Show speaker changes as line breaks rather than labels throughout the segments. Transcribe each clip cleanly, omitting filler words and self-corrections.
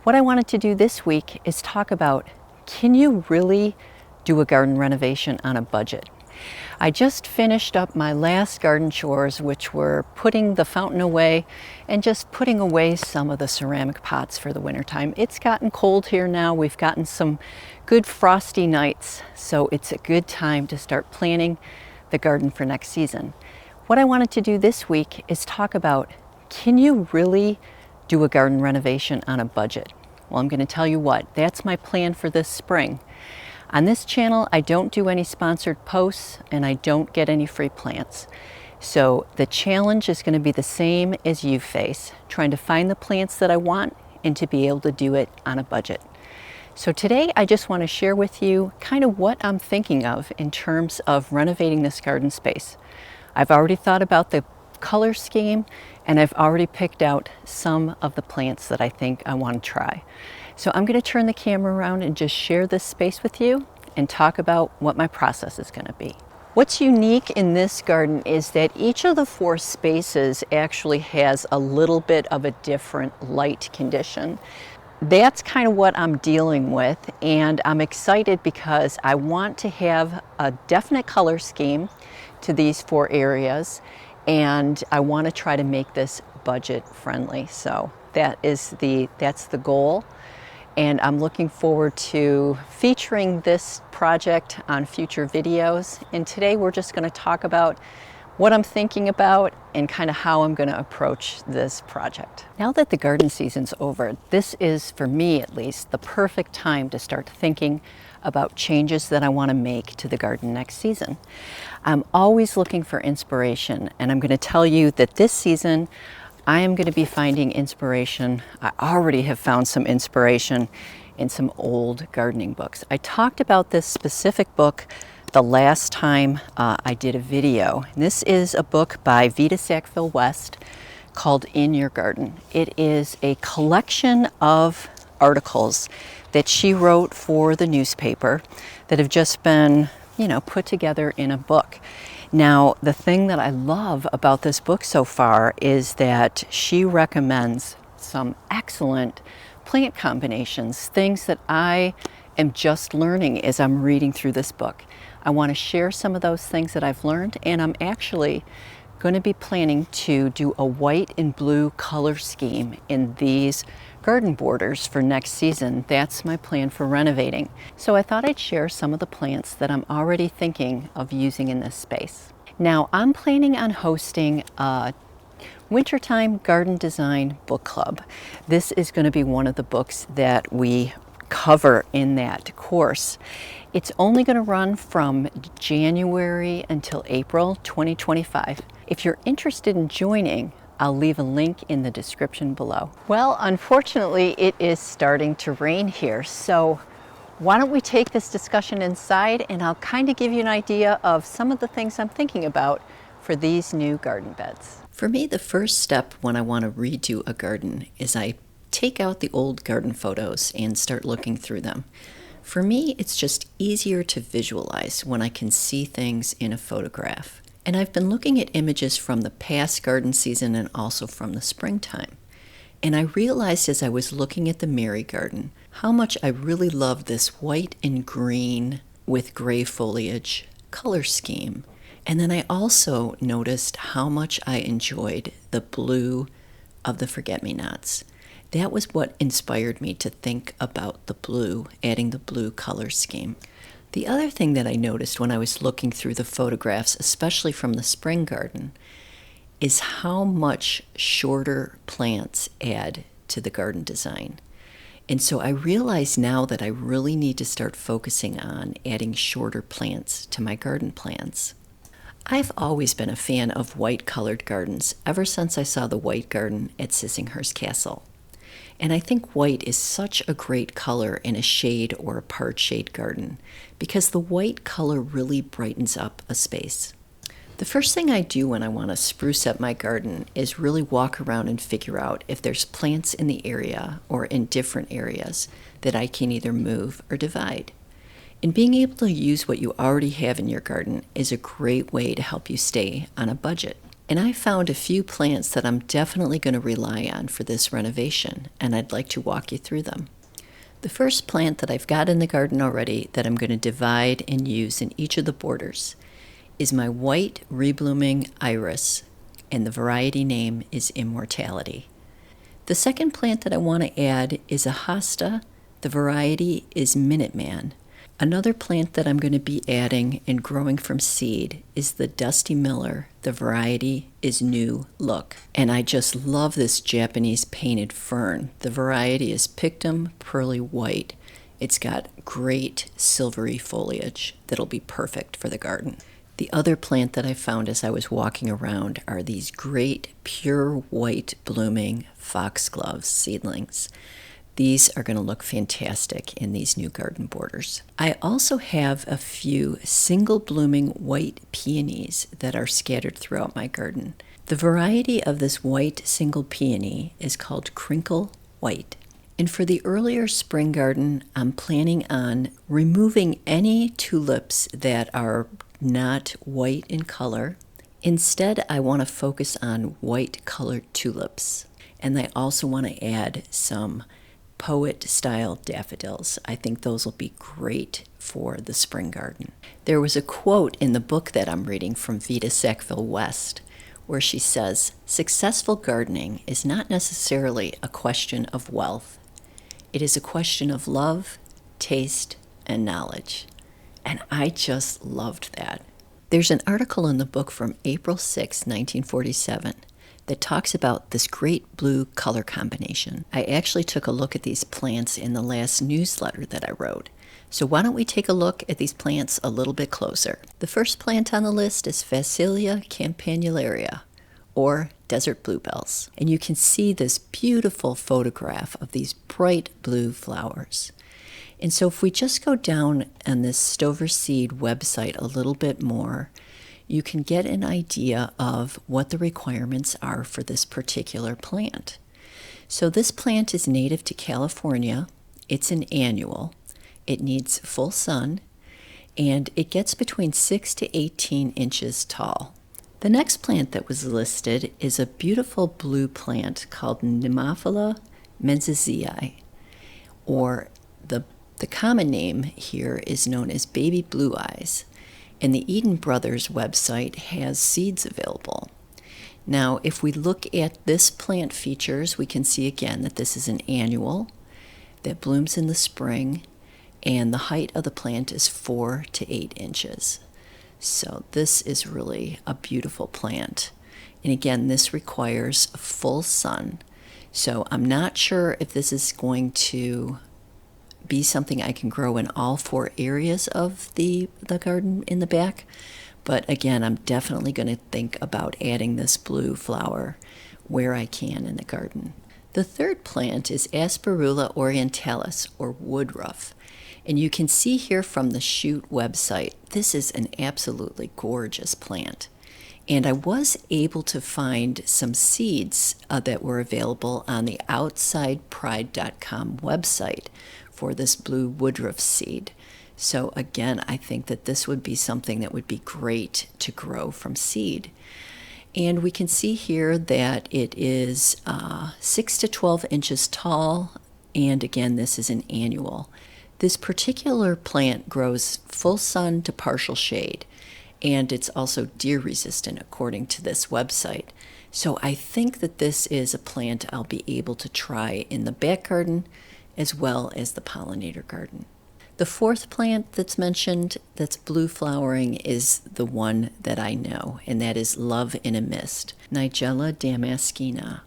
What I wanted to do this week is talk about, can you really do a garden renovation on a budget? I just finished up my last garden chores, which were putting the fountain away and just putting away some of the ceramic pots for the wintertime. It's gotten cold here now. We've gotten some good frosty nights, so it's a good time to start planning the garden for next season. What I wanted to do this week is talk about, can you really do a garden renovation on a budget? Well, I'm going to tell you what, that's my plan for this spring. On this channel, I don't do any sponsored posts and I don't get any free plants. So the challenge is going to be the same as you face, trying to find the plants that I want and to be able to do it on a budget. So today I just want to share with you kind of what I'm thinking of in terms of renovating this garden space. I've already thought about the color scheme and I've already picked out some of the plants that I think I want to try. So I'm going to turn the camera around and just share this space with you and talk about what my process is going to be. What's unique in this garden is that each of the 4 spaces actually has a little bit of a different light condition. That's kind of what I'm dealing with, and I'm excited because I want to have a definite color scheme to these 4 areas, and I want to try to make this budget friendly. So that's the goal. And I'm looking forward to featuring this project on future videos. And today we're just going to talk about what I'm thinking about and kind of how I'm going to approach this project. Now that the garden season's over, this is, for me at least, the perfect time to start thinking about changes that I want to make to the garden next season. I'm always looking for inspiration, and I'm going to tell you that this season I am going to be finding inspiration. I already have found some inspiration in some old gardening books. I talked about this specific book the last time I did a video. This is a book by Vita Sackville-West called In Your Garden. It is a collection of articles that she wrote for the newspaper that have just been, put together in a book. Now, the thing that I love about this book so far is that she recommends some excellent plant combinations, things that I am just learning as I'm reading through this book. I want to share some of those things that I've learned, and I'm actually going to be planning to do a white and blue color scheme in these garden borders for next season. That's my plan for renovating. So I thought I'd share some of the plants that I'm already thinking of using in this space. Now, I'm planning on hosting a Wintertime Garden Design Book Club. This is going to be one of the books that we cover in that course. It's only going to run from January until April 2025. If you're interested in joining, I'll leave a link in the description below. Well, unfortunately, it is starting to rain here, so why don't we take this discussion inside and I'll kind of give you an idea of some of the things I'm thinking about for these new garden beds. For me, the first step when I want to redo a garden is I take out the old garden photos and start looking through them. For me, it's just easier to visualize when I can see things in a photograph. And I've been looking at images from the past garden season and also from the springtime. And I realized as I was looking at the Mary garden how much I really love this white and green with gray foliage color scheme. And then I also noticed how much I enjoyed the blue of the forget-me-nots. That was what inspired me to think about the blue, adding the blue color scheme. The other thing that I noticed when I was looking through the photographs, especially from the spring garden, is how much shorter plants add to the garden design. And so I realize now that I really need to start focusing on adding shorter plants to my garden plans. I've always been a fan of white colored gardens ever since I saw the white garden at Sissinghurst Castle. And I think white is such a great color in a shade or a part shade garden because the white color really brightens up a space. The first thing I do when I want to spruce up my garden is really walk around and figure out if there's plants in the area or in different areas that I can either move or divide. And being able to use what you already have in your garden is a great way to help you stay on a budget. And I found a few plants that I'm definitely going to rely on for this renovation, and I'd like to walk you through them. The first plant that I've got in the garden already that I'm going to divide and use in each of the borders is my white reblooming iris, and the variety name is Immortality. The second plant that I want to add is a hosta. The variety is Minuteman. Another plant that I'm going to be adding and growing from seed is the Dusty Miller. The variety is New Look. And I just love this Japanese painted fern. The variety is Pictum Pearly White. It's got great silvery foliage that'll be perfect for the garden. The other plant that I found as I was walking around are these great pure white blooming foxglove seedlings. These are going to look fantastic in these new garden borders. I also have a few single blooming white peonies that are scattered throughout my garden. The variety of this white single peony is called Crinkle White. And for the earlier spring garden, I'm planning on removing any tulips that are not white in color. Instead, I want to focus on white colored tulips. And I also want to add some poet-style daffodils. I think those will be great for the spring garden. There was a quote in the book that I'm reading from Vita Sackville-West where she says, "Successful gardening is not necessarily a question of wealth. It is a question of love, taste, and knowledge." And I just loved that. There's an article in the book from April 6, 1947, that talks about this great blue color combination. I actually took a look at these plants in the last newsletter that I wrote. So why don't we take a look at these plants a little bit closer. The first plant on the list is Phacelia campanularia, or desert bluebells. And you can see this beautiful photograph of these bright blue flowers. And so if we just go down on this Stover Seed website a little bit more, you can get an idea of what the requirements are for this particular plant. So this plant is native to California. It's an annual. It needs full sun, and it gets between 6 to 18 inches tall. The next plant that was listed is a beautiful blue plant called Nemophila menziesii, or the common name here is known as baby blue eyes. And the Eden Brothers website has seeds available. Now, if we look at this plant features, we can see again that this is an annual that blooms in the spring, and the height of the plant is 4 to 8 inches. So this is really a beautiful plant. And again, this requires full sun. So I'm not sure if this is going to be something I can grow in all 4 areas of the garden in the back. But again, I'm definitely going to think about adding this blue flower where I can in the garden. The third plant is Asperula orientalis, or woodruff. And you can see here from the Shoot website, this is an absolutely gorgeous plant. And I was able to find some seeds that were available on the OutsidePride.com website for this blue woodruff seed. So again, I think that this would be something that would be great to grow from seed. And we can see here that it is 6 to 12 inches tall, and again, this is an annual. This particular plant grows full sun to partial shade, and it's also deer resistant according to this website. So I think that this is a plant I'll be able to try in the back garden as well as the pollinator garden. The fourth plant that's mentioned that's blue flowering is the one that I know, and that is Love in a Mist, Nigella damaskina.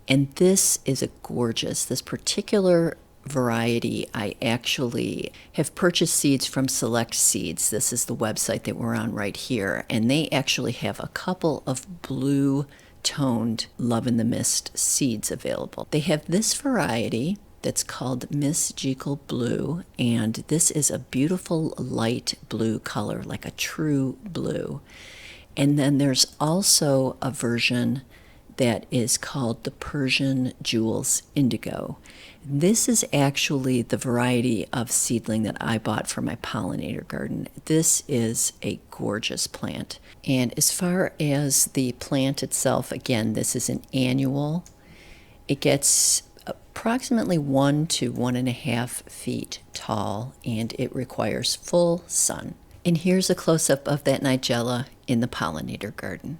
And this is a gorgeous, this particular variety, I actually have purchased seeds from Select Seeds. This is the website that we're on right here, and they actually have a couple of blue toned Love in the Mist seeds available. They have this variety that's called Miss Jekyll Blue, and this is a beautiful light blue color, like a true blue. And then there's also a version that is called the Persian Jewels Indigo. This is actually the variety of seedling that I bought for my pollinator garden. This is a gorgeous plant. And as far as the plant itself, again, this is an annual. It gets approximately 1 to 1.5 feet tall, and it requires full sun. And here's a close-up of that Nigella in the pollinator garden.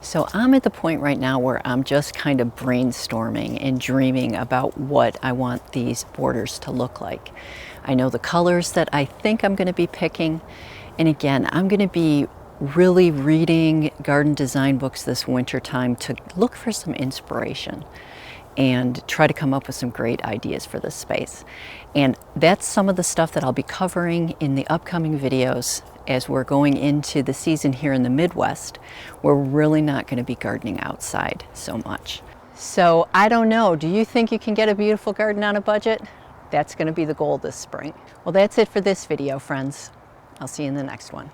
So I'm at the point right now where I'm just kind of brainstorming and dreaming about what I want these borders to look like. I know the colors that I think I'm going to be picking, and again, I'm going to be really reading garden design books this winter time to look for some inspiration and try to come up with some great ideas for this space. And that's some of the stuff that I'll be covering in the upcoming videos as we're going into the season here in the Midwest. We're really not going to be gardening outside so much. So I don't know, do you think you can get a beautiful garden on a budget? That's going to be the goal this spring. Well, that's it for this video, friends. I'll see you in the next one.